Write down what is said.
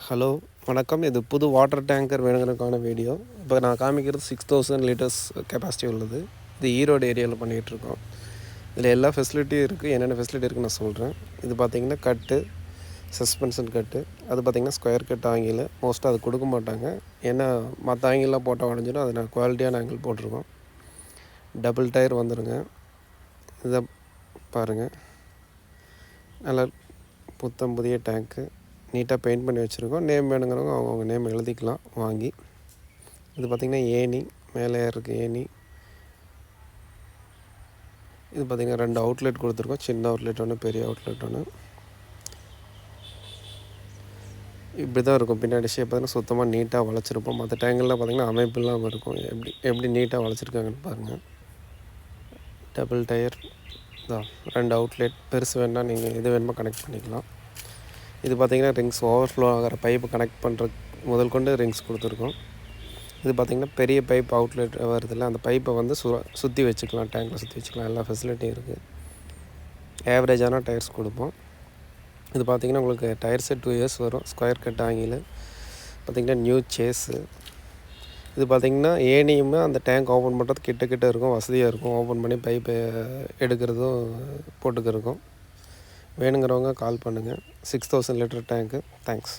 Hello வணக்கம். இது புது வாட்டர் டேங்கர் வேணுங்கிறதுக்கான வீடியோ. இப்போ நான் காமிக்கிறது 6000 லிட்டர்ஸ் கெப்பாசிட்டி உள்ளது. இது ஈரோடு ஏரியாவில் பண்ணிகிட்ருக்கோம். இதில் எல்லா ஃபெசிலிட்டியும் இருக்குது. என்னென்ன ஃபெசிலிட்டி இருக்குன்னு நான் சொல்கிறேன். இது பார்த்திங்கன்னா கட்டு, சஸ்பென்ஷன் கட்டு. அது பார்த்திங்கன்னா ஸ்கொயர் கட் ஆங்கிள். மோஸ்ட்டாக அது கொடுக்க மாட்டாங்க. ஏன்னா மற்ற ஆங்கிள்லாம் போட்டால் உடஞ்சிடும். அது நான் குவாலிட்டியான ஆங்கிள் போட்டிருக்கோம். டபுள் டயர் வந்துடுங்க. இதை பாருங்கள், நல்லா புத்தம் புதிய டேங்க்கு, நீட்டாக பெயிண்ட் பண்ணி வச்சுருக்கோம். நேம் வேணுங்கிறவங்க அவங்கவுங்க நேம் எழுதிக்கலாம் வாங்கி. இது பார்த்திங்கன்னா ஏணி, மேலே இருக்குது ஏணி. இது பார்த்திங்கன்னா 2 அவுட்லெட் கொடுத்துருக்கோம். சின்ன அவுட்லெட் ஒன்று, பெரிய அவுட்லெட் ஒன்று. இப்படி தான் இருக்கும். பின்னாடி ஷேப் பார்த்திங்கன்னா சுத்தமாக நீட்டாக வளைச்சிருப்போம். மற்ற டேங்கெல்லாம் பார்த்திங்கன்னா அமைப்பு இருக்கும். எப்படி நீட்டாக வளைச்சிருக்காங்கன்னு பாருங்கள். டபுள் டயர் தான், 2 அவுட்லெட். பெருசு வேணால் நீங்கள் எது வேணுமோ கனெக்ட் பண்ணிக்கலாம். இது பார்த்திங்கன்னா ரிங்ஸ் ஓவர்ஃப்ளோ ஆகிற பைப்பு கனெக்ட் பண்ணுற முதல் கொண்டு ரிங்ஸ் கொடுத்துருக்கோம். இது பார்த்திங்கன்னா பெரிய பைப் அவுட்லெட் வருதில்ல, அந்த பைப்பை வந்து சுற்றி வச்சுக்கலாம், டேங்கில் சுற்றி வச்சுக்கலாம். எல்லா ஃபெசிலிட்டியும் இருக்குது. ஆவரேஜான டயர்ஸ் கொடுப்போம். இது பார்த்திங்கன்னா உங்களுக்கு டயர் செட் 2 இயர்ஸ் வரும். ஸ்கொயர் கட் ஆங்கில் பார்த்திங்கன்னா நியூ சேஸு. இது பார்த்திங்கன்னா ஏணியுமே அந்த டேங்க் ஓப்பன் பண்ணுறது கிட்ட இருக்கும், வசதியாக இருக்கும். ஓப்பன் பண்ணி பைப்பை எடுக்கிறதும் போட்டுக்கிறதுக்கும். வேணுங்கிறவங்க கால் பண்ணுங்கள். 6000 லிட்டர் டேங்க்கு. தேங்க்ஸ்.